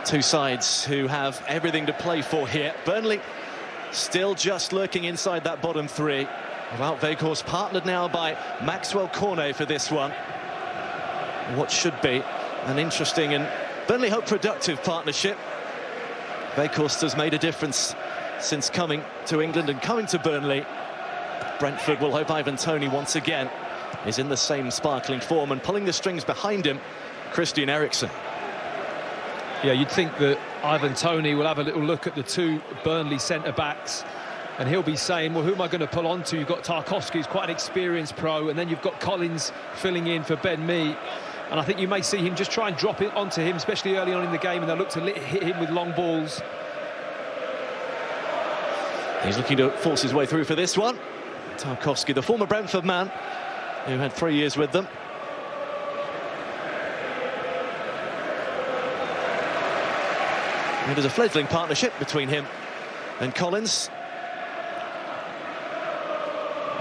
Two sides who have everything to play for here. Burnley still just lurking inside that bottom three. Wout Weghorst partnered now by Maxwell Cornet for this one. What should be an interesting and Burnley hope productive partnership. Weghorst has made a difference since coming to England and coming to Burnley. Brentford will hope Ivan Toney once again is in the same sparkling form, and pulling the strings behind him, Christian Eriksen. Yeah, you'd think that Ivan Toney will have a little look at the two Burnley centre-backs and he'll be saying, well, who am I going to pull on to? You've got Tarkowski, who's quite an experienced pro, and then you've got Collins filling in for Ben Mee. And I think you may see him just try and drop it onto him, especially early on in the game, and they'll look to hit him with long balls. He's looking to force his way through for this one. Tarkowski, the former Brentford man, who had 3 years with them. And there's a fledgling partnership between him and Collins.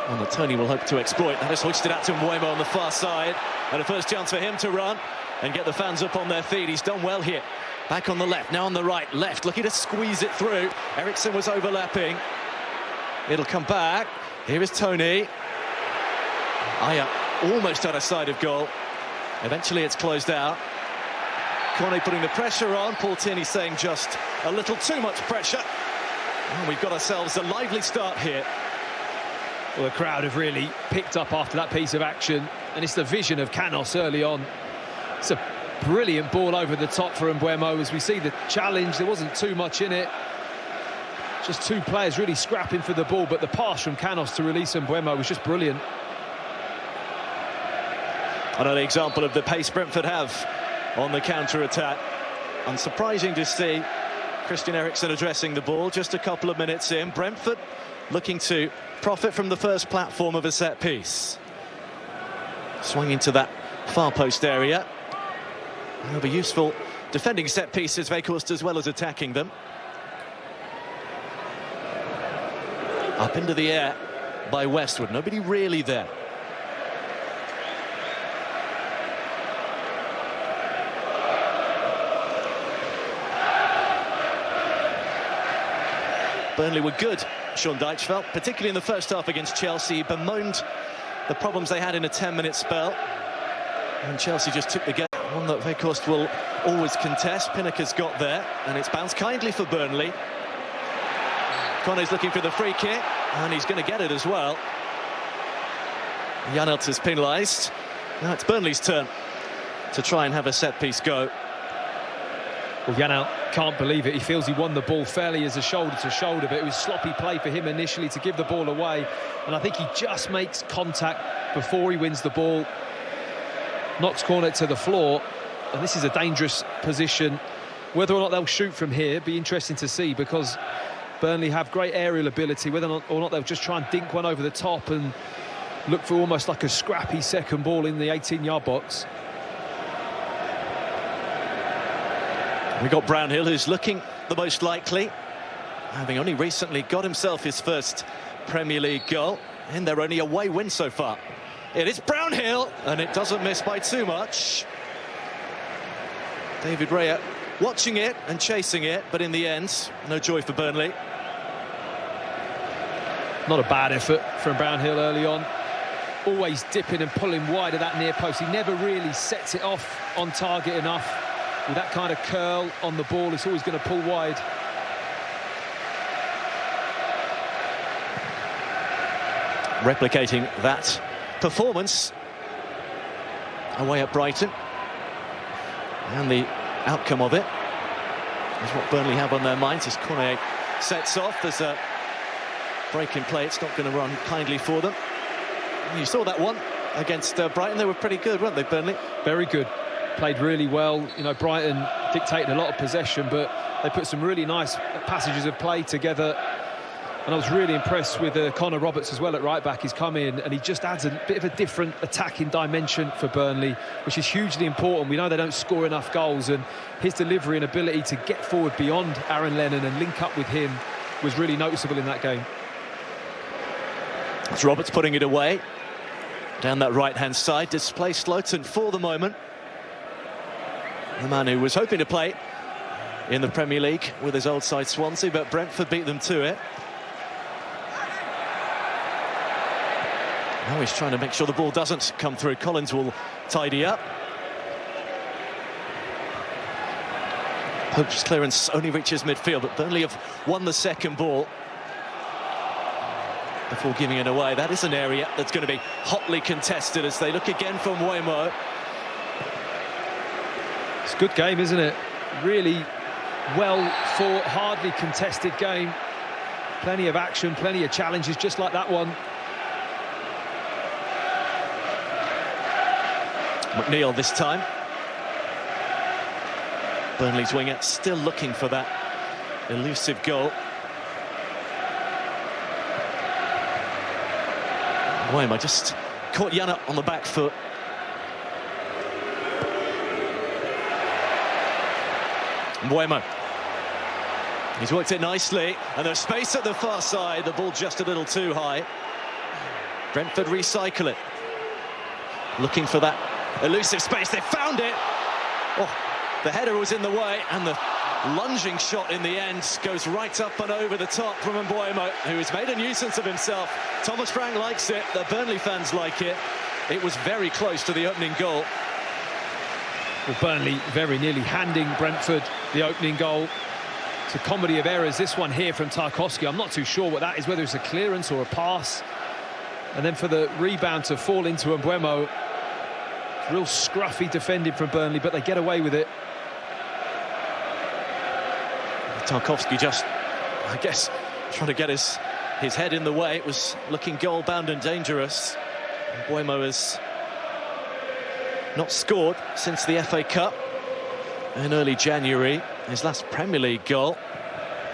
One that Toney will hope to exploit. That is hoisted out to Mbeumo on the far side. And a first chance for him to run and get the fans up on their feet. He's done well here. Back on the left, now on the right. Left, looking to squeeze it through. Eriksen was overlapping. It'll come back. Here is Toney. Aya almost out of sight of goal. Eventually it's closed out. Cornet putting the pressure on. Paul Tierney saying just a little too much pressure. And we've got ourselves a lively start here. Well, the crowd have really picked up after that piece of action, and it's the vision of Canos early on. It's a brilliant ball over the top for Mbeumo. As we see the challenge, there wasn't too much in it. Just two players really scrapping for the ball, but the pass from Canos to release Mbeumo was just brilliant. Another example of the pace Brentford have on the counter-attack. Unsurprising to see Christian Eriksen addressing the ball just a couple of minutes in. Brentford looking to profit from the first platform of a set piece. Swung into that far post area. It'll be useful defending set pieces, Weghorst, as well as attacking them. Up into the air by Westwood. Nobody really there. Burnley were good, Sean Dyche felt, particularly in the first half against Chelsea. He bemoaned the problems they had in a 10-minute spell, and Chelsea just took the game. One that Weghorst will always contest. Pinnock's got there, and it's bounced kindly for Burnley. Connor's looking for the free kick, and he's going to get it as well. Janelt is penalised. Now it's Burnley's turn to try and have a set-piece go. Well, Janelt can't believe it. He feels he won the ball fairly as a shoulder-to-shoulder, but it was sloppy play for him initially to give the ball away. And I think he just makes contact before he wins the ball. Knocks Cornet to the floor. And this is a dangerous position. Whether or not they'll shoot from here, be interesting to see, because Burnley have great aerial ability. Whether or not they'll just try and dink one over the top and look for almost like a scrappy second ball in the 18-yard box. We got Brownhill, who's looking the most likely, having only recently got himself his first Premier League goal, and they're only away win so far. It is Brownhill, and it doesn't miss by too much. David Raya watching it and chasing it, but in the end, no joy for Burnley. Not a bad effort from Brownhill early on. Always dipping and pulling wide of that near post. He never really sets it off on target enough. With that kind of curl on the ball, it's always going to pull wide. Replicating that performance away at Brighton. And the outcome of it is what Burnley have on their minds as Cornet sets off. There's a break in play. It's not going to run kindly for them. And you saw that one against Brighton. They were pretty good, weren't they, Burnley? Very good. Played really well. You know, Brighton dictated a lot of possession, but they put some really nice passages of play together. And I was really impressed with Connor Roberts as well at right back. He's come in and he just adds a bit of a different attacking dimension for Burnley, which is hugely important. We know they don't score enough goals, and his delivery and ability to get forward beyond Aaron Lennon and link up with him was really noticeable in that game. It's Roberts putting it away down that right-hand side. Displaced Sloughton for the moment. The man who was hoping to play in the Premier League with his old side Swansea, but Brentford beat them to it. Now he's trying to make sure the ball doesn't come through. Collins will tidy up. Pope's clearance only reaches midfield, but Burnley have won the second ball before giving it away. That is an area that's going to be hotly contested as they look again from Mbeumo. It's a good game, isn't it? Really well fought, hardly contested game. Plenty of action, plenty of challenges, just like that one. McNeil this time. Burnley's winger still looking for that elusive goal. Mbeumo just caught Yana on the back foot. Mbeumo. He's worked it nicely, and there's space at the far side. The ball just a little too high. Brentford recycle it. Looking for that elusive space. They found it. Oh, the header was in the way, and the lunging shot in the end goes right up and over the top from Mbeumo, who has made a nuisance of himself. Thomas Frank likes it. The Burnley fans like it. It was very close to the opening goal. Well, Burnley very nearly handing Brentford the opening goal. It's a comedy of errors, this one here from Tarkowski. I'm not too sure what that is, whether it's a clearance or a pass. And then for the rebound to fall into Mbeumo. Real scruffy defending from Burnley, but they get away with it. Tarkowski just, I guess, trying to get his head in the way. It was looking goal-bound and dangerous. Mbeumo has not scored since the FA Cup in early January. His last Premier League goal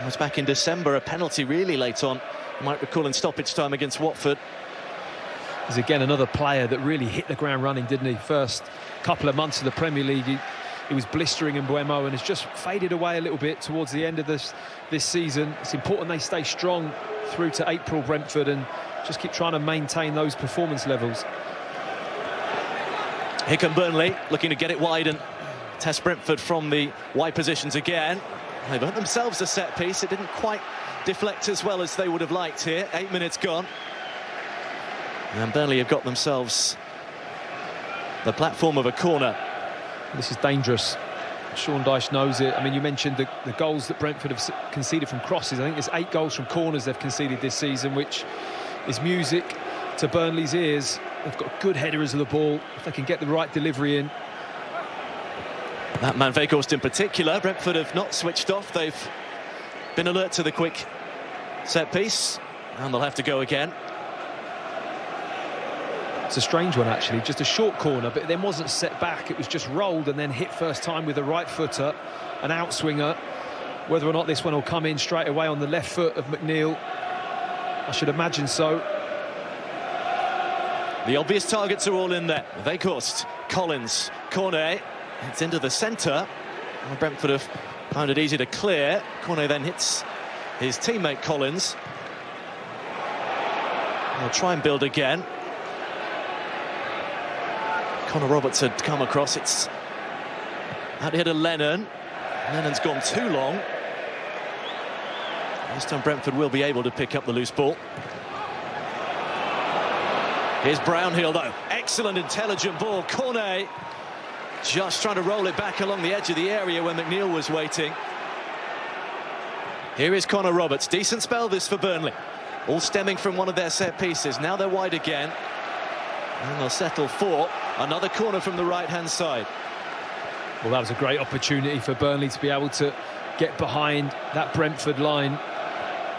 was back in December, a penalty really late on. You might recall in stoppage time against Watford. He's again another player that really hit the ground running, didn't he? First couple of months of the Premier League, he was blistering Mbeumo and has just faded away a little bit towards the end of this season. It's important they stay strong through to April, Brentford, and just keep trying to maintain those performance levels. Here come Burnley, looking to get it wide and test Brentford from the wide positions again. They've earned themselves a set piece. It didn't quite deflect as well as they would have liked here. 8 minutes gone. And Burnley have got themselves the platform of a corner. This is dangerous. Sean Dyche knows it. I mean, you mentioned the goals that Brentford have conceded from crosses. I think there's 8 goals from corners they've conceded this season, which is music to Burnley's ears. They've got good headers of the ball. If they can get the right delivery in. That man Weghorst in particular. Brentford have not switched off. They've been alert to the quick set piece, and they'll have to go again. It's a strange one, actually. Just a short corner, but it then wasn't set back. It was just rolled and then hit first time with a right footer, an outswinger. Whether or not this one will come in straight away on the left foot of McNeil, I should imagine so. The obvious targets are all in there. Weghorst, Collins, Cornet. It's into the centre. Brentford have found it easy to clear. Cornet then hits his teammate Collins. They'll try and build again. Connor Roberts had come across. It's out here to Lennon. Lennon's gone too long. This time Brentford will be able to pick up the loose ball. Here's Brownhill though. Excellent, intelligent ball. Cornet just trying to roll it back along the edge of the area when McNeil was waiting. Here is Connor Roberts. Decent spell this for Burnley. All stemming from one of their set pieces. Now they're wide again. And they'll settle for another corner from the right-hand side. Well, that was a great opportunity for Burnley to be able to get behind that Brentford line.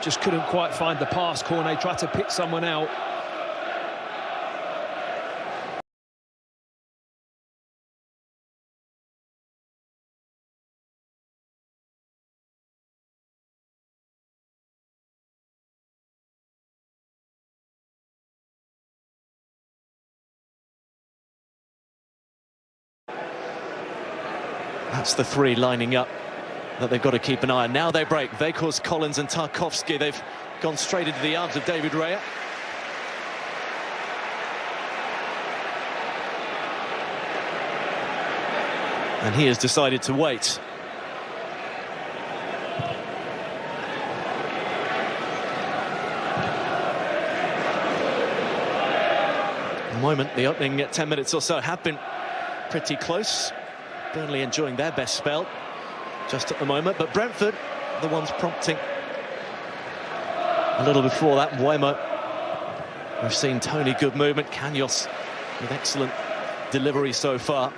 Just couldn't quite find the pass. Cornet tried to pick someone out. That's the 3 lining up that they've got to keep an eye on. Now they break. Weghorst, Collins and Tarkowski. They've gone straight into the arms of David Raya. And he has decided to wait. the moment, the opening 10 minutes or so have been pretty close. Burnley enjoying their best spell just at the moment, but Brentford, the ones prompting a little before that. Mbeumo, we've seen Tony, good movement. Canos with excellent delivery so far.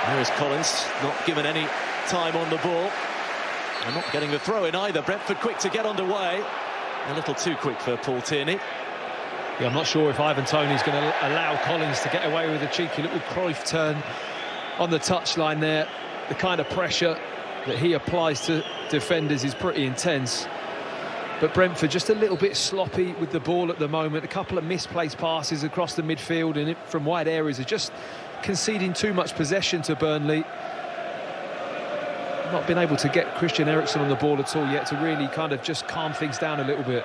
There is Collins, not given any time on the ball. And not getting the throw in either. Brentford quick to get underway. A little too quick for Paul Tierney. Yeah, I'm not sure if Ivan Toney's going to allow Collins to get away with a cheeky little Cruyff turn on the touchline there. The kind of pressure that he applies to defenders is pretty intense. But Brentford just a little bit sloppy with the ball at the moment. A couple of misplaced passes across the midfield and from wide areas are just conceding too much possession to Burnley. Not been able to get Christian Eriksen on the ball at all yet to really kind of just calm things down a little bit.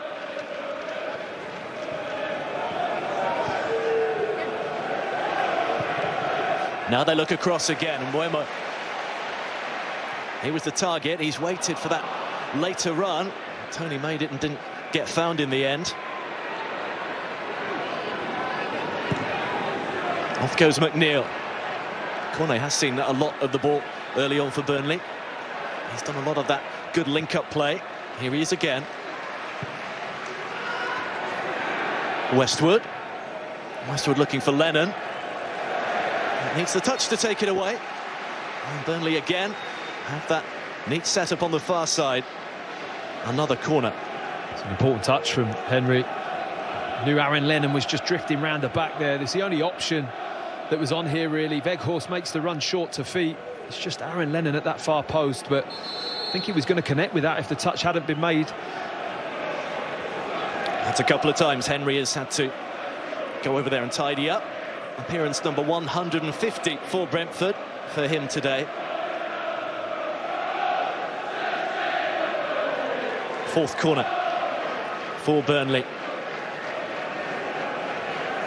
Now they look across again, and Mbeumo, he was the target. He's waited for that later run. Tony made it and didn't get found in the end. Off goes McNeil. Cornet has seen a lot of the ball early on for Burnley. He's done a lot of that good link-up play. Here he is again. Westwood looking for Lennon. Needs the touch to take it away. And Burnley again have that neat setup on the far side. Another corner. It's an important touch from Henry. Knew Aaron Lennon was just drifting round the back there. It's the only option that was on here, really. Weghorst makes the run short to feet. It's just Aaron Lennon at that far post, but I think he was going to connect with that if the touch hadn't been made. That's a couple of times Henry has had to go over there and tidy up. Appearance number 150 for Brentford for him today. Fourth corner for Burnley.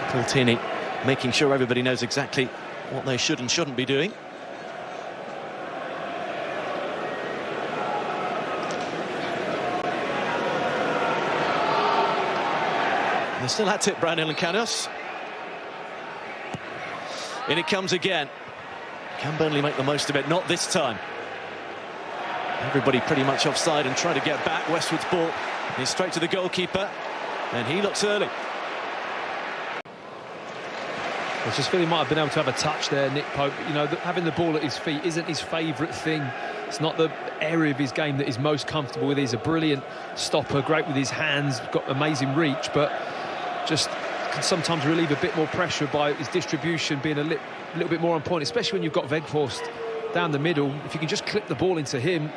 Paul Tierney making sure everybody knows exactly what they should and shouldn't be doing. They're still at it, Brownhill and Canos. In it comes again. Can Burnley make the most of it? Not this time. Everybody pretty much offside and trying to get back. Westwood's ball is straight to the goalkeeper, and he looks early. I just feel he might have been able to have a touch there, Nick Pope. You know, having the ball at his feet isn't his favourite thing. It's not the area of his game that he's most comfortable with. He's a brilliant stopper, great with his hands, got amazing reach, but just can sometimes relieve a bit more pressure by his distribution being a little bit more on point, especially when you've got Weghorst down the middle. If you can just clip the ball into him,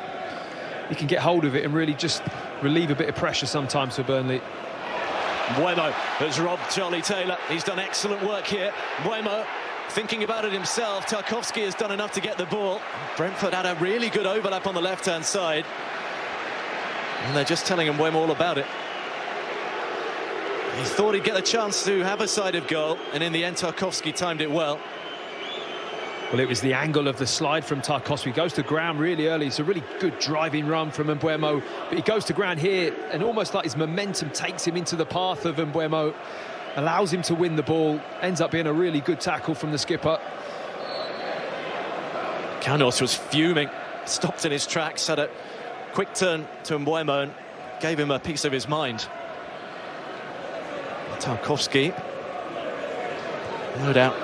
he can get hold of it and really just relieve a bit of pressure sometimes for Burnley. Mbeumo has robbed Charlie Taylor. He's done excellent work here. Mbeumo thinking about it himself. Tarkowski has done enough to get the ball. Brentford had a really good overlap on the left-hand side, and they're just telling Mbeumo all about it. He thought he'd get a chance to have a side of goal, and in the end Tarkowski timed it well. Well, it was the angle of the slide from Tarkowski. He goes to ground really early. It's a really good driving run from Mbeumo, but he goes to ground here, and almost like his momentum takes him into the path of Mbeumo, allows him to win the ball, ends up being a really good tackle from the skipper. Canos was fuming, stopped in his tracks, had a quick turn to Mbeumo and gave him a piece of his mind. Tarkowski, no doubt,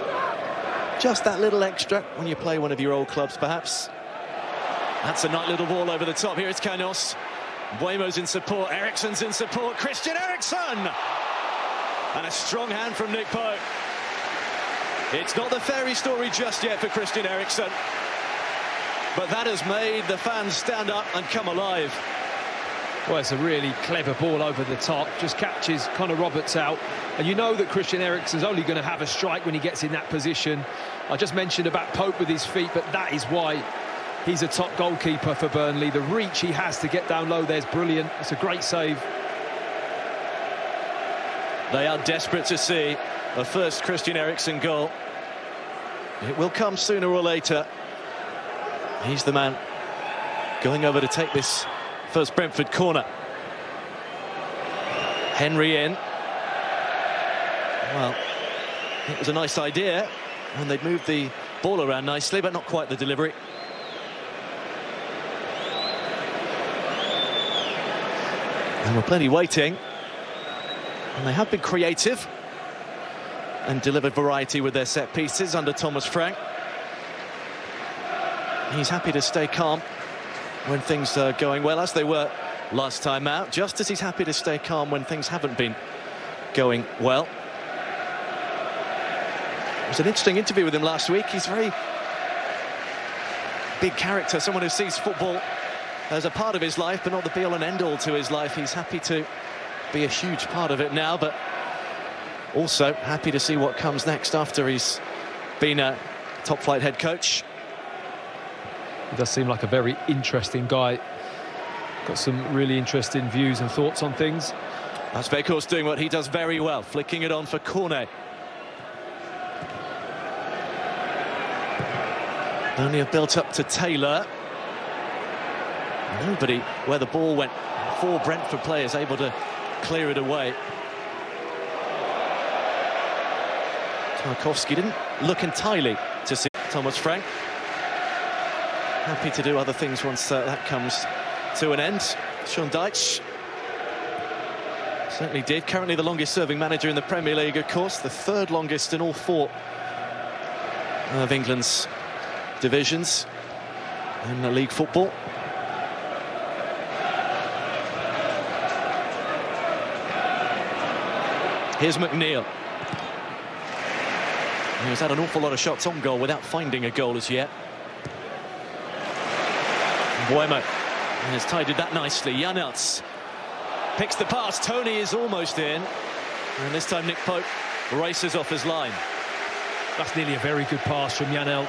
just that little extra when you play one of your old clubs, perhaps. That's a nice little ball over the top. Here is Canos. Mbeumo's in support, Eriksen's in support, Christian Eriksen! And a strong hand from Nick Pope. It's not the fairy story just yet for Christian Eriksen, but that has made the fans stand up and come alive. Well, it's a really clever ball over the top, just catches Connor Roberts out, and you know that Christian Eriksen's only going to have a strike when he gets in that position. I just mentioned about Pope with his feet, but that is why he's a top goalkeeper for Burnley. The reach he has to get down low there's brilliant. It's a great save. They are desperate to see a first Christian Eriksen goal. It will come sooner or later. He's the man going over to take this first Brentford corner. Henry in. Well, it was a nice idea, and they'd moved the ball around nicely, but not quite the delivery. And we're plenty waiting, and they have been creative and delivered variety with their set pieces under Thomas Frank. He's happy to stay calm when things are going well, as they were last time out, just as he's happy to stay calm when things haven't been going well. It was an interesting interview with him last week. He's a very big character, someone who sees football as a part of his life, but not the be-all and end-all to his life. He's happy to be a huge part of it now, but also happy to see what comes next after he's been a top-flight head coach. He does seem like a very interesting guy. Got some really interesting views and thoughts on things. That's Weghorst doing what he does very well, flicking it on for Cornet. Only a built up to Taylor. Nobody where the ball went. 4 Brentford players able to clear it away. Tarkowski didn't look entirely to see Thomas Frank. Happy to do other things once that comes to an end. Sean Dyche certainly did. Currently the longest serving manager in the Premier League, of course. The 3rd longest in all 4 of England's divisions in the league football. Here's McNeil. He's had an awful lot of shots on goal without finding a goal as yet. Buemo has tidied that nicely. Janels picks the pass. Tony is almost in, and this time Nick Pope races off his line. That's nearly a very good pass from Janel.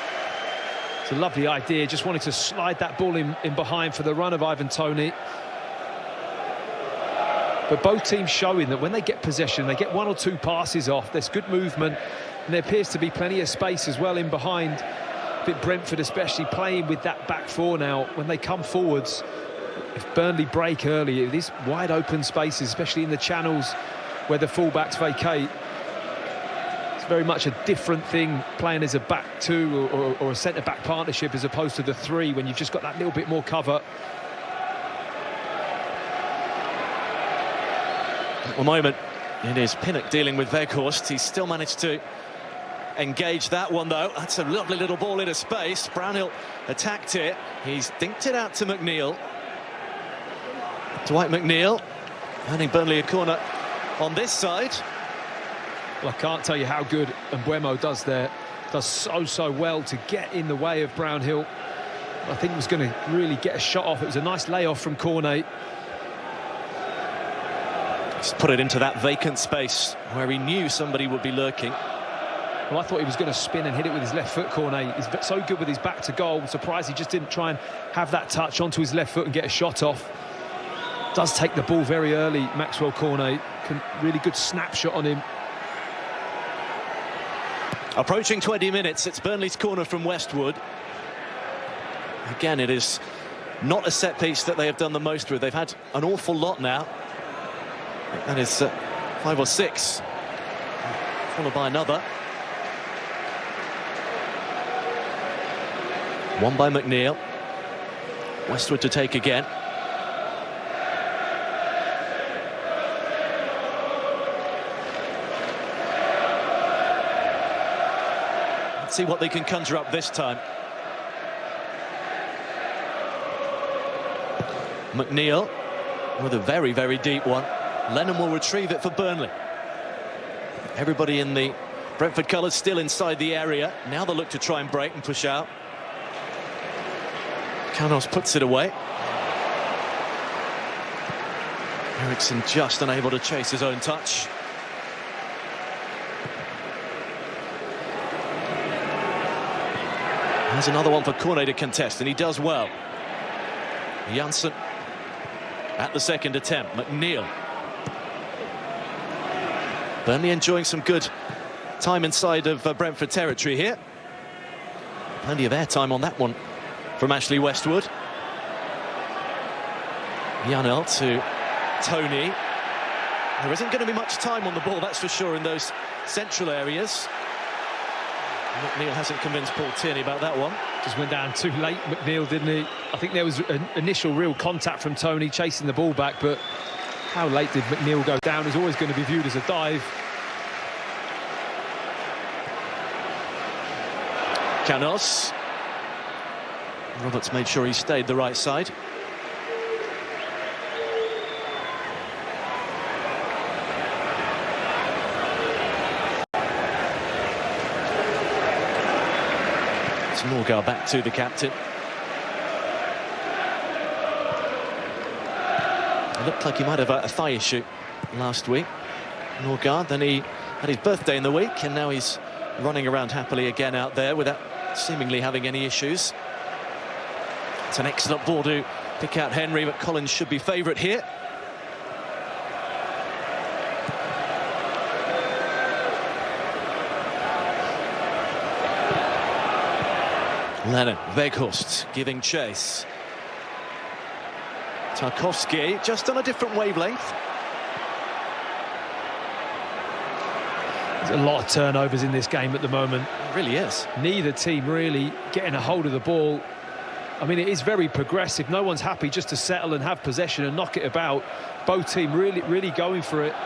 It's a lovely idea. Just wanted to slide that ball in behind for the run of Ivan Toney. But both teams showing that when they get possession, they get 1 or 2 passes off. There's good movement, and there appears to be plenty of space as well in behind. I think Brentford especially playing with that back 4 now. When they come forwards, if Burnley break early, these wide open spaces, especially in the channels where the full-backs vacate, it's very much a different thing playing as a back 2 or a centre-back partnership as opposed to the 3 when you've just got that little bit more cover. At the moment, it is Pinnock dealing with Weghorst. He's still managed to engage that one, though. That's a lovely little ball into space. Brownhill attacked it. He's dinked it out to McNeil. Dwight McNeil handing Burnley a corner on this side. Well, I can't tell you how good Buemo does there. Does so well to get in the way of Brownhill. I think he was going to really get a shot off. It was a nice layoff from Cornet. He's put it into that vacant space where he knew somebody would be lurking. Well, I thought he was going to spin and hit it with his left foot, Cornet. He's so good with his back to goal. I'm surprised he just didn't try and have that touch onto his left foot and get a shot off. Does take the ball very early, Maxwell Cornet. Really good snapshot on him. Approaching 20 minutes, it's Burnley's corner from Westwood. Again, it is not a set piece that they have done the most with. They've had an awful lot now. That is 5 or 6, followed by another. One by McNeil. Westwood to take again. Let's see what they can conjure up this time. McNeil with a very, very deep one. Lennon will retrieve it for Burnley. Everybody in the Brentford colours still inside the area. Now they look to try and break and push out. Canos puts it away. Eriksson just unable to chase his own touch. There's another one for Cornet to contest, and he does well. Janssen at the second attempt. McNeil. Burnley enjoying some good time inside of Brentford territory here. Plenty of airtime on that one from Ashley Westwood. Janel to Tony. There isn't going to be much time on the ball, that's for sure, in those central areas. McNeil hasn't convinced Paul Tierney about that one. Just went down too late, McNeil, didn't he? I think there was an initial real contact from Tony chasing the ball back, but how late did McNeil go down is always going to be viewed as a dive. Canos. Roberts made sure he stayed the right side. Norgard back to the captain. It looked like he might have a thigh issue last week, Norgard. Then he had his birthday in the week, and now he's running around happily again out there without seemingly having any issues. It's an excellent ball to pick out Henry, but Collins should be favourite here. Lennon, Weghorst giving chase. Tarkowski just on a different wavelength. There's a lot of turnovers in this game at the moment. It really is. Neither team really getting a hold of the ball. I mean, it is very progressive. No one's happy just to settle and have possession and knock it about. Both teams really going for it.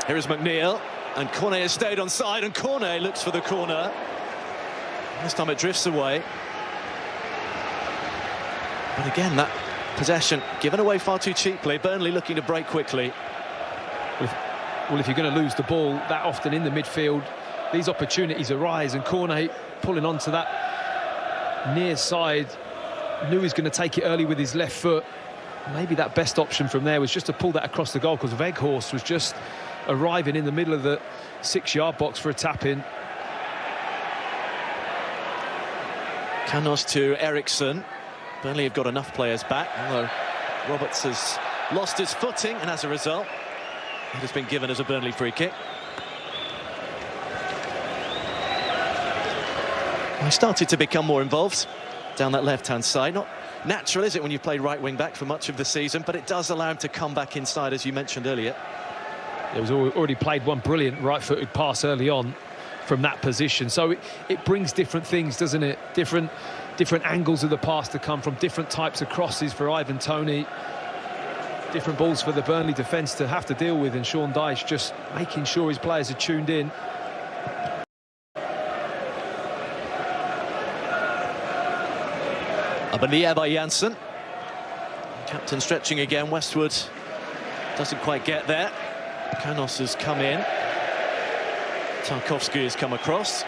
Here is McNeil, and Cornet has stayed on side, and Cornet looks for the corner. This time it drifts away. But again, that possession given away far too cheaply. Burnley looking to break quickly. Well, if you're going to lose the ball that often in the midfield, these opportunities arise, and Cornet pulling onto that near side, knew he was going to take it early with his left foot. Maybe that best option from there was just to pull that across the goal, because Weghorst was just arriving in the middle of the 6-yard box for a tap-in. Canos to Eriksson. Burnley have got enough players back, although Roberts has lost his footing, and as a result it has been given as a Burnley free kick. He started to become more involved down that left-hand side. Not natural, is it, when you've played right wing-back for much of the season, but it does allow him to come back inside, as you mentioned earlier. It was already played one brilliant right-footed pass early on from that position, so it brings different things, doesn't it? Different angles of the pass to come from, different types of crosses for Ivan Toney, different balls for the Burnley defence to have to deal with, and Sean Dyche just making sure his players are tuned in. Up in the air by Janssen. Captain stretching again. Westwood doesn't quite get there. Canos has come in. Tarkowski has come across.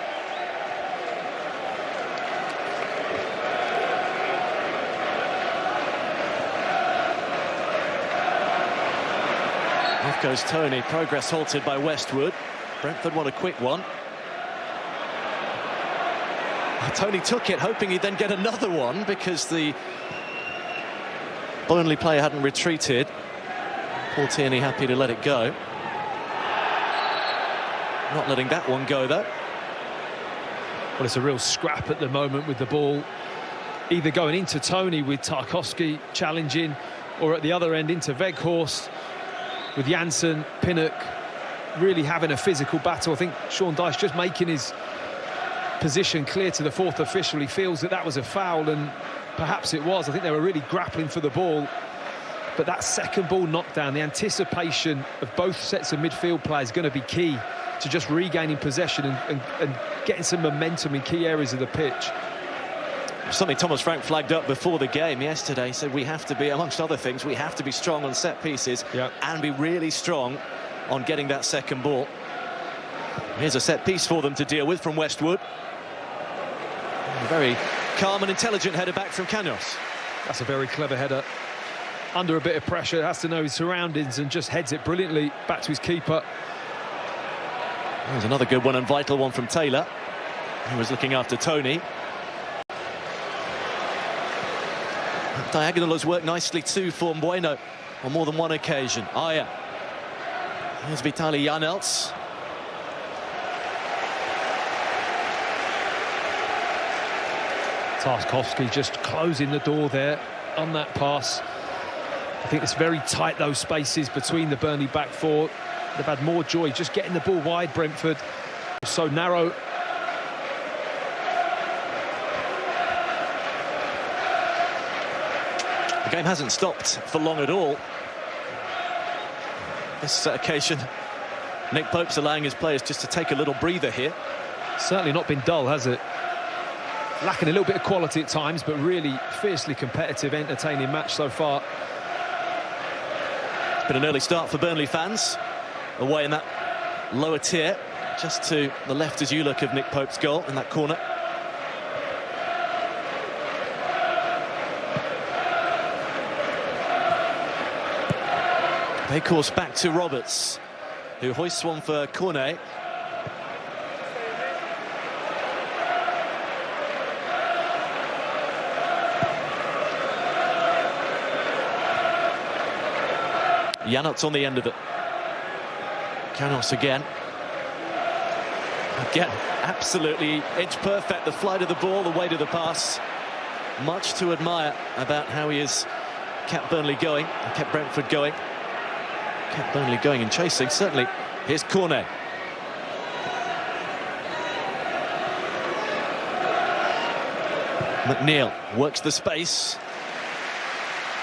Off goes Toney. Progress halted by Westwood. Brentford want a quick one. Toney took it, hoping he'd then get another one, because the Burnley player hadn't retreated. Paul Tierney happy to let it go. Not letting that one go, though. Well, it's a real scrap at the moment with the ball either going into Toney with Tarkowski challenging, or at the other end into Weghorst with Janssen, Pinnock really having a physical battle. I think Sean Dyche just making his position clear to the fourth official. He feels that that was a foul, and perhaps it was. I think they were really grappling for the ball. But that second ball knockdown, the anticipation of both sets of midfield players is going to be key to just regaining possession and getting some momentum in key areas of the pitch. Something Thomas Frank flagged up before the game yesterday. He said we have to be, amongst other things, we have to be strong on set pieces, and be really strong on getting that second ball. Here's a set piece for them to deal with from Westwood. A very calm and intelligent header back from Canos. That's a very clever header. Under a bit of pressure, has to know his surroundings and just heads it brilliantly back to his keeper. There's another good one and vital one from Taylor, who was looking after Toney. That diagonal has worked nicely too for Bueno on more than one occasion. Aya. Here's Vitaly Janels. Tarkowski just closing the door there on that pass. I think it's very tight, those spaces between the Burnley back four. They've had more joy just getting the ball wide, Brentford. So narrow. The game hasn't stopped for long at all. This occasion, Nick Pope's allowing his players just to take a little breather here. Certainly not been dull, has it? Lacking a little bit of quality at times, but really fiercely competitive, entertaining match so far. It's been an early start for Burnley fans, away in that lower tier, just to the left as you look of Nick Pope's goal in that corner. They course back to Roberts, who hoists one for Cornet. Janot's on the end of it. Canos again. Again, absolutely inch perfect. The flight of the ball, the weight of the pass. Much to admire about how he has kept Burnley going, and kept Brentford going. Kept Burnley going and chasing, certainly. Here's Cornet. McNeil works the space.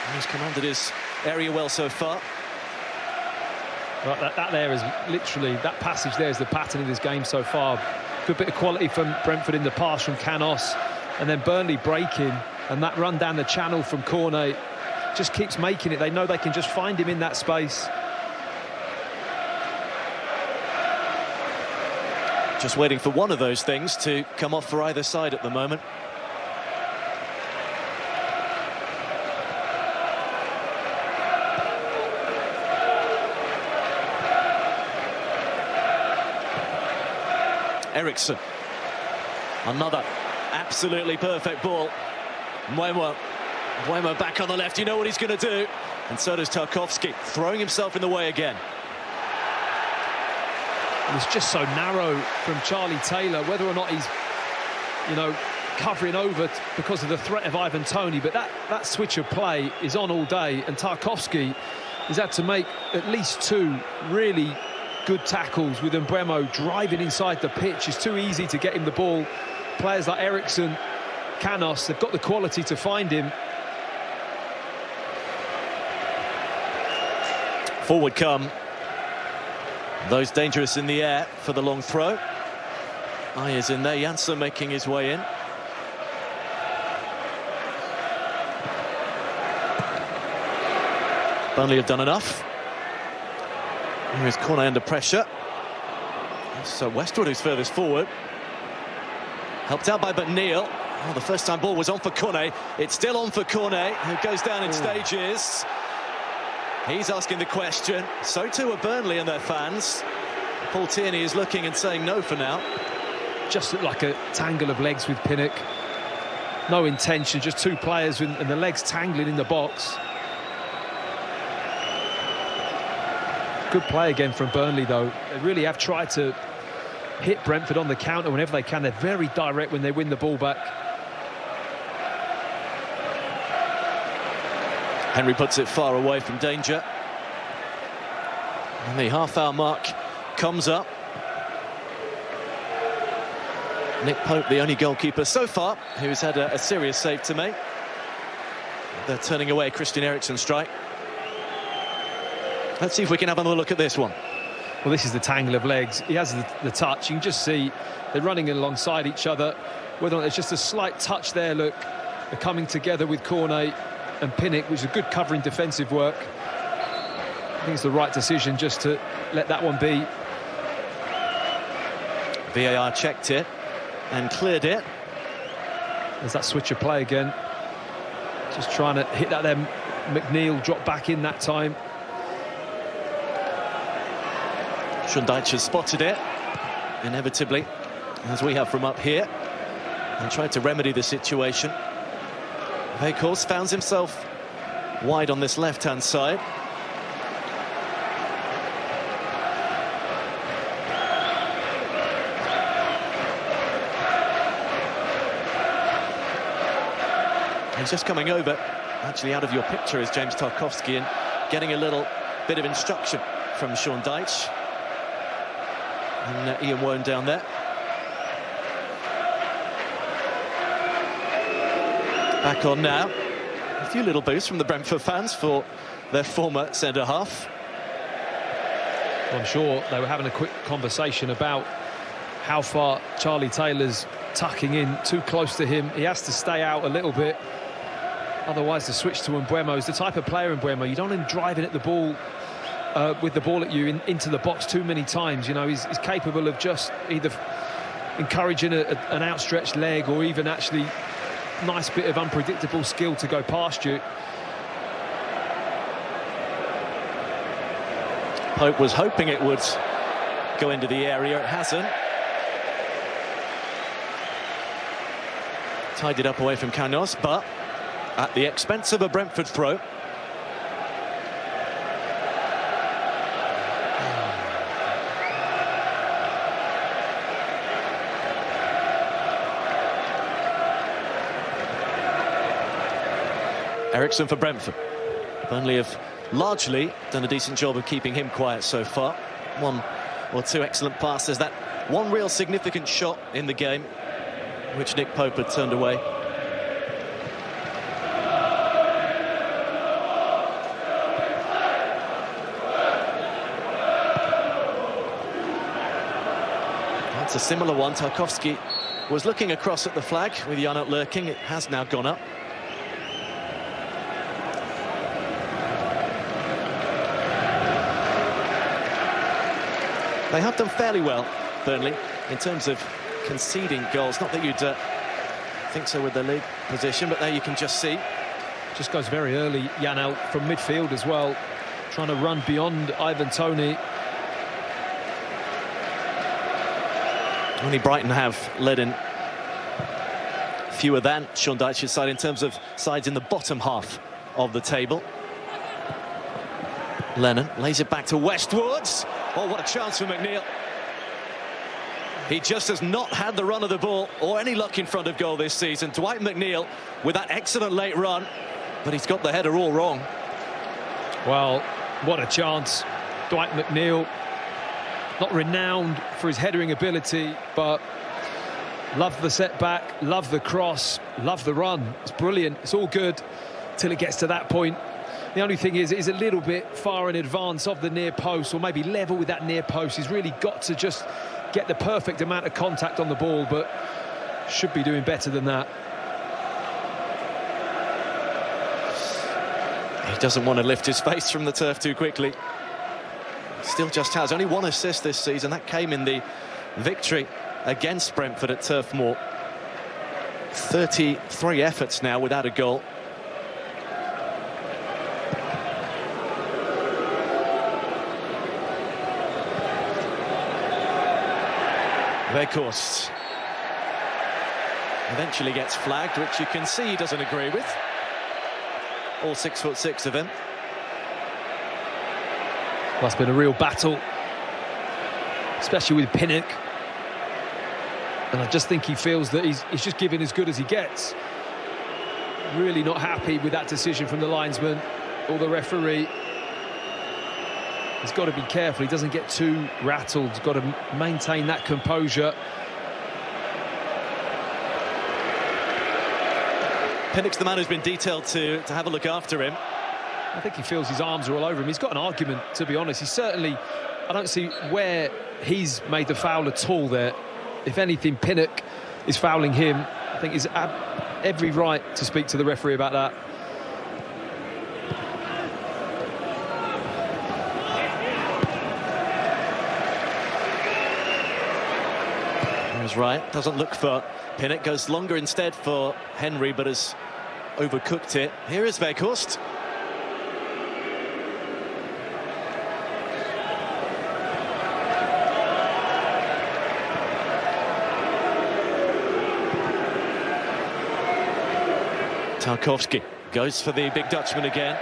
And he's commanded his area well so far. Right, that there is literally, that passage there is the pattern of this game so far. Good bit of quality from Brentford in the pass from Canos, and then Burnley breaking, and that run down the channel from Cornet just keeps making it. They know they can just find him in that space. Just waiting for one of those things to come off for either side at the moment. Eriksson, another absolutely perfect ball. Mbeumo back on the left, you know what he's going to do, and so does Tarkowski, throwing himself in the way again. And it's just so narrow from Charlie Taylor, whether or not he's, you know, covering over because of the threat of Ivan Toney, but that switch of play is on all day, and Tarkowski has had to make at least two really good tackles with Mbeumo driving inside the pitch. It's too easy to get him the ball. Players like Eriksson, Canos, they've got the quality to find him. Forward come those dangerous in the air for the long throw. Ayers in there, Janssen making his way in. Burnley have done enough. Here is Cornet under pressure. So Westwood who's furthest forward. Helped out by McNeil. Oh, the first time ball was on for Cornet. It's still on for Cornet, who goes down in stages. He's asking the question. So too are Burnley and their fans. Paul Tierney is looking and saying no for now. Just looked like a tangle of legs with Pinnock. No intention, just two players and the legs tangling in the box. Good play again from Burnley, though. They really have tried to hit Brentford on the counter whenever they can. They're very direct when they win the ball back. Henry puts it far away from danger. And the half-hour mark comes up. Nick Pope, the only goalkeeper so far who's had a serious save to make. They're turning away a Christian Eriksen strike. Let's see if we can have another look at this one. Well, this is the tangle of legs. He has the touch. You can just see they're running alongside each other. Whether or not there's just a slight touch there, look. They're coming together with Cornet and Pinnock, which is a good covering defensive work. I think it's the right decision just to let that one be. VAR checked it and cleared it. There's that switch of play again. Just trying to hit that there. McNeil dropped back in that time. Schundijk has spotted it, inevitably, as we have from up here, and tried to remedy the situation. Weghorst found himself wide on this left-hand side. He's just coming over actually out of your picture is James Tarkowski, and getting a little bit of instruction from Sean Dyche. And Ian Woan down there. Back on now. A few little boosts from the Brentford fans for their former centre-half. Well, I'm sure they were having a quick conversation about how far Charlie Taylor's tucking in too close to him. He has to stay out a little bit. Otherwise, the switch to Mbeumo is the type of player, Mbeumo. You don't want him driving at the ball, with the ball at you into the box too many times. You know, he's capable of just either encouraging an outstretched leg or even actually nice bit of unpredictable skill to go past you. Pope was hoping it would go into the area. It hasn't. Tied it up away from Canos, but at the expense of a Brentford throw. Eriksson for Brentford. Burnley have largely done a decent job of keeping him quiet so far. One or two excellent passes. That one real significant shot in the game, which Nick Pope had turned away. That's a similar one. Tarkowski was looking across at the flag with Janelt lurking. It has now gone up. They have done fairly well, Burnley, in terms of conceding goals. Not that you'd think so with their league position, but there you can just see. Just goes very early, Janelt, from midfield as well, trying to run beyond Ivan Toney. Only Brighton have led in fewer than Sean Dyche's side in terms of sides in the bottom half of the table. Lennon lays it back to Westwards. Oh, what a chance for McNeil. He just has not had the run of the ball or any luck in front of goal this season. Dwight McNeil with that excellent late run, but he's got the header all wrong. Well, what a chance. Dwight McNeil, not renowned for his headering ability, but loved the setback, loved the cross, loved the run. It's brilliant. It's all good till it gets to that point. The only thing is a little bit far in advance of the near post, or maybe level with that near post. He's really got to just get the perfect amount of contact on the ball, but should be doing better than that. He doesn't want to lift his face from the turf too quickly. Still just has only one assist this season. That came in the victory against Brentford at Turf Moor. 33 efforts now without a goal. Weghorst eventually gets flagged, which you can see he doesn't agree with. All 6'6" of him. Well, it's been a real battle, especially with Pinnock. And I just think he feels that he's just giving as good as he gets. Really not happy with that decision from the linesman or the referee. He's got to be careful. He doesn't get too rattled. He's got to maintain that composure. Pinnock's the man who's been detailed to have a look after him. I think he feels his arms are all over him. He's got an argument, to be honest. He's certainly... I don't see where he's made the foul at all there. If anything, Pinnock is fouling him. I think he's every right to speak to the referee about that. Right, doesn't look for Pinnock, goes longer instead for Henry, but has overcooked it. Here is Weghorst. Tarkowski goes for the big Dutchman again.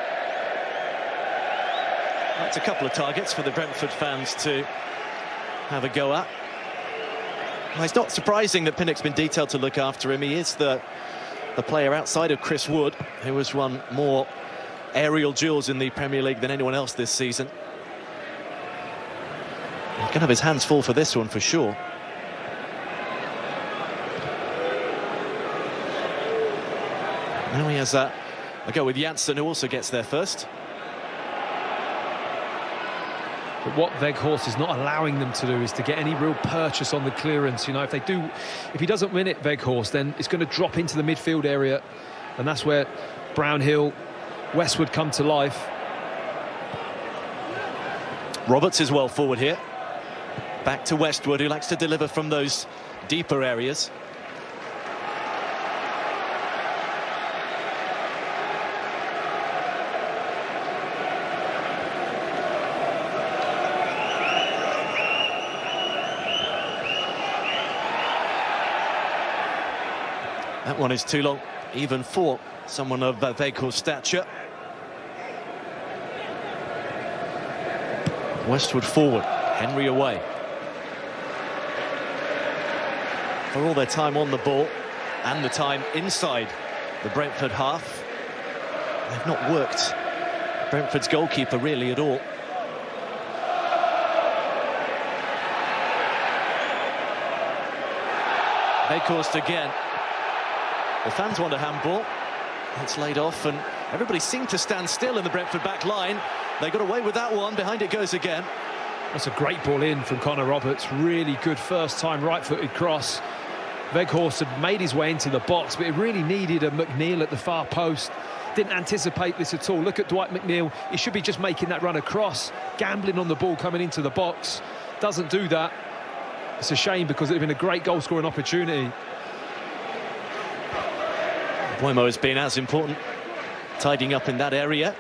That's a couple of targets for the Brentford fans to have a go at. Well, it's not surprising that Pinnock's been detailed to look after him. He is the the player outside of Chris Wood, who has won more aerial duels in the Premier League than anyone else this season. He can have his hands full for this one for sure. Now he has a go with Janssen, who also gets there first. But what Weghorst is not allowing them to do is to get any real purchase on the clearance. You know, if he doesn't win it, Weghorst, then it's going to drop into the midfield area, and that's where Brownhill, Westwood come to life. Roberts is well forward here. Back to Westwood, who likes to deliver from those deeper areas. That one is too long, even for someone of Weghorst's stature. Westwood forward, Henry away. For all their time on the ball and the time inside the Brentford half, they've not worked Brentford's goalkeeper really at all. Weghorst again. The fans want a handball. It's laid off, and everybody seemed to stand still in the Brentford back line. They got away with that one. Behind it goes again. That's a great ball in from Connor Roberts. Really good first-time right-footed cross. Weghorst had made his way into the box, but it really needed a McNeil at the far post. Didn't anticipate this at all. Look at Dwight McNeil. He should be just making that run across, gambling on the ball coming into the box. Doesn't do that. It's a shame, because it would have been a great goal-scoring opportunity. Mbeumo has been as important, tidying up in that area.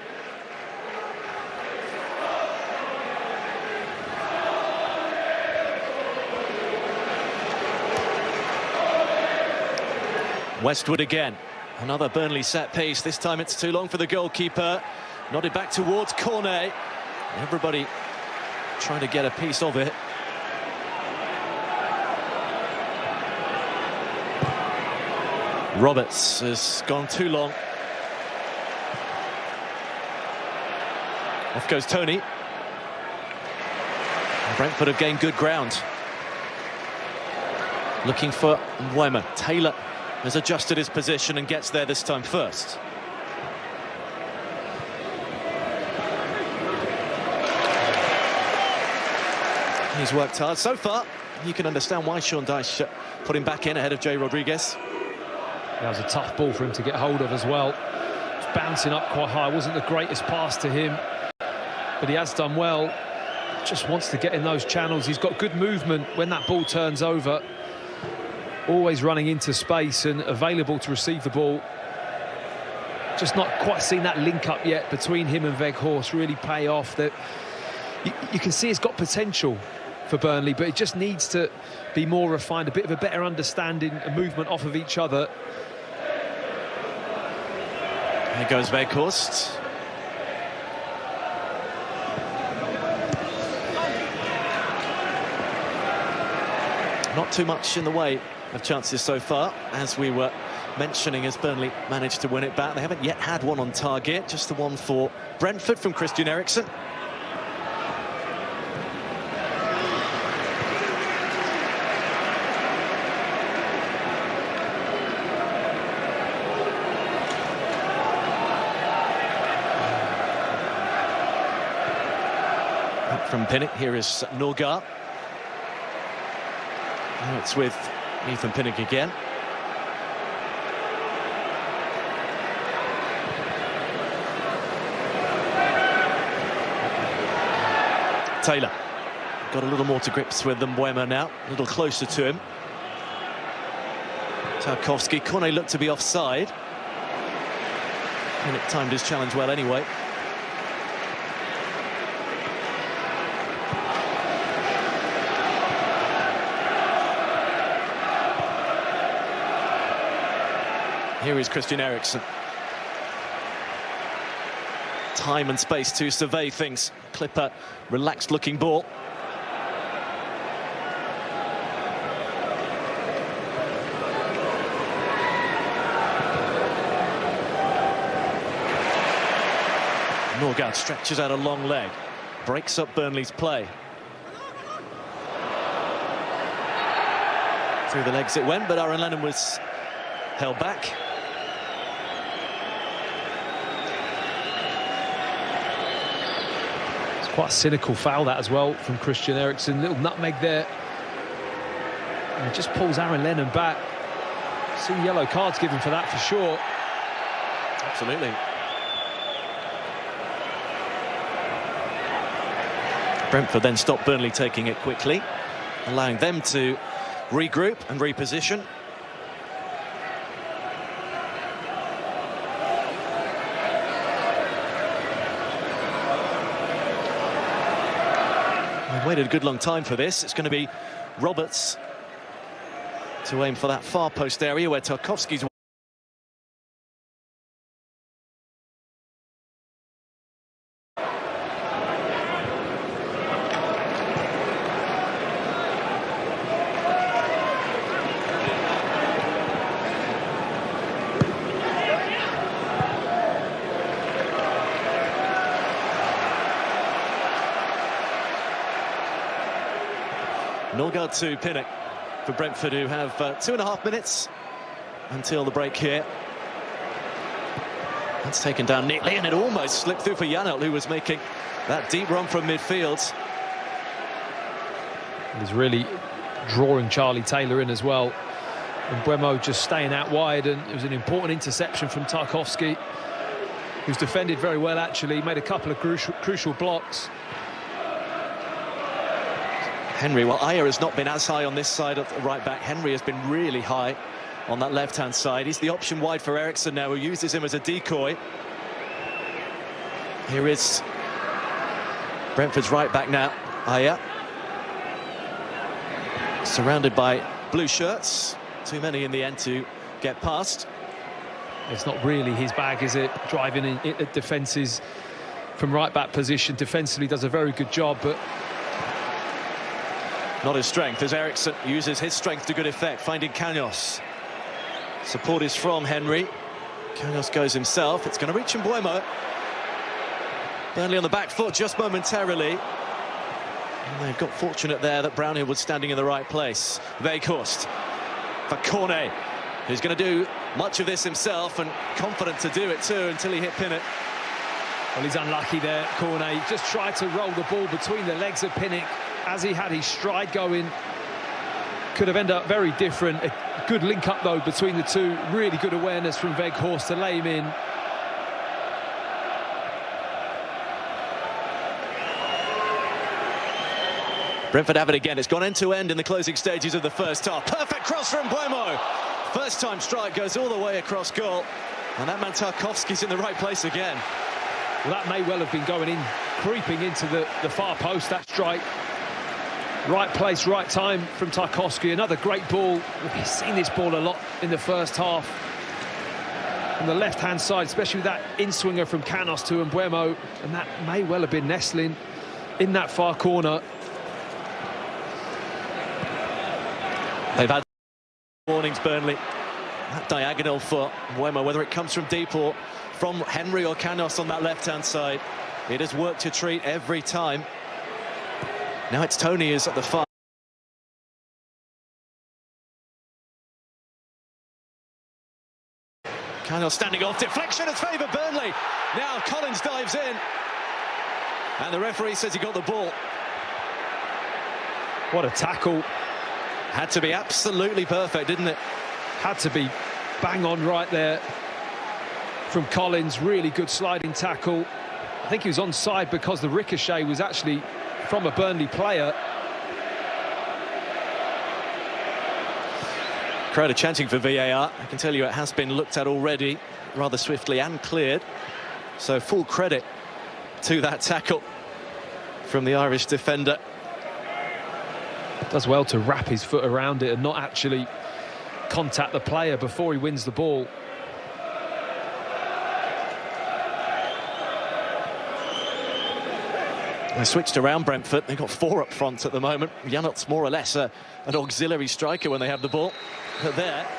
Westwood again. Another Burnley set piece. This time it's too long for the goalkeeper. Nodded back towards Cornet. Everybody trying to get a piece of it. Roberts has gone too long. Off goes Tony. Brentford have gained good ground. Looking for Mbeumo. Taylor has adjusted his position and gets there this time first. He's worked hard so far. You can understand why Sean Dyche put him back in ahead of Jay Rodriguez. That was a tough ball for him to get hold of as well. It's bouncing up quite high. Wasn't the greatest pass to him, but he has done well. Just wants to get in those channels. He's got good movement when that ball turns over. Always running into space and available to receive the ball. Just not quite seen that link up yet between him and Weghorst really pay off. That you can see it's got potential for Burnley, but it just needs to be more refined, a bit of a better understanding and movement off of each other. There goes Weghorst. Not too much in the way of chances so far, as we were mentioning, as Burnley managed to win it back. They haven't yet had one on target, just the one for Brentford from Christian Eriksen. From Pinnock, here is Norgard. Now it's with Ethan Pinnock again. Taylor got a little more to grips with than Mbeumo now, a little closer to him. Tarkowski, Cornet looked to be offside. Pinnock timed his challenge well anyway. Here is Christian Eriksen. Time and space to survey things. Clip a relaxed-looking ball. Norgard stretches out a long leg, breaks up Burnley's play. Through the legs it went, but Aaron Lennon was held back. It's quite a cynical foul, that, as well, from Christian Eriksen. Little nutmeg there. And he just pulls Aaron Lennon back. See yellow cards given for that, for sure. Absolutely. Brentford then stopped Burnley taking it quickly, allowing them to regroup and reposition. They've waited a good long time for this. It's going to be Roberts to aim for that far post area where Tarkowski's Norgard to Pinnock for Brentford, who have 2.5 minutes until the break here. That's taken down neatly, and it almost slipped through for Janelt, who was making that deep run from midfield. He's really drawing Charlie Taylor in as well. And Mbeumo just staying out wide, and it was an important interception from Tarkowski, who's defended very well, actually. Made a couple of crucial blocks. Henry, well, Ayer has not been as high on this side of the right back. Henry has been really high on that left-hand side. He's the option wide for Eriksen now, who uses him as a decoy. Here is Brentford's right back now, Ayer. Surrounded by blue shirts. Too many in the end to get past. It's not really his bag, is it? Driving in at defences from right back position. Defensively does a very good job, but not his strength, as Eriksen uses his strength to good effect, finding Canos. Support is from Henry. Canos goes himself. It's going to reach Mbeumo. Burnley on the back foot just momentarily. And they've got fortunate there that Brownhill was standing in the right place. Weghorst for Cornet, who's going to do much of this himself, and confident to do it too until he hit Pinnock. Well, he's unlucky there, Cornet. He just tried to roll the ball between the legs of Pinnock. As he had his stride going, could have ended up very different. A good link up though between the two. Really good awareness from Weghorst to lay him in. Brentford have it again. It's gone end to end in the closing stages of the first half. Perfect cross from Mbeumo. First time strike goes all the way across goal, and that man Tarkowski's in the right place again. Well, that may well have been going in, creeping into the far post, that strike. Right place, right time from Tarkowski. Another great ball. We've seen this ball a lot in the first half. On the left-hand side, especially with that in-swinger from Canos to Mbeumo. And that may well have been nestling in that far corner. They've had warnings, Burnley. That diagonal for Mbeumo, whether it comes from deep or from Henry or Canos on that left-hand side, it has worked a treat every time. Now it's Tony who's at the far. Canos standing off, deflection has favoured Burnley. Now Collins dives in, and the referee says he got the ball. What a tackle. Had to be absolutely perfect, didn't it? Had to be bang on right there from Collins. Really good sliding tackle. I think he was onside because the ricochet was actually from a Burnley player. Crowd are chanting for VAR. I can tell you it has been looked at already rather swiftly and cleared. So full credit to that tackle from the Irish defender. Does well to wrap his foot around it and not actually contact the player before he wins the ball. They switched around Brentford. They've got 4 up front at the moment. Janelt's more or less an auxiliary striker when they have the ball. But there,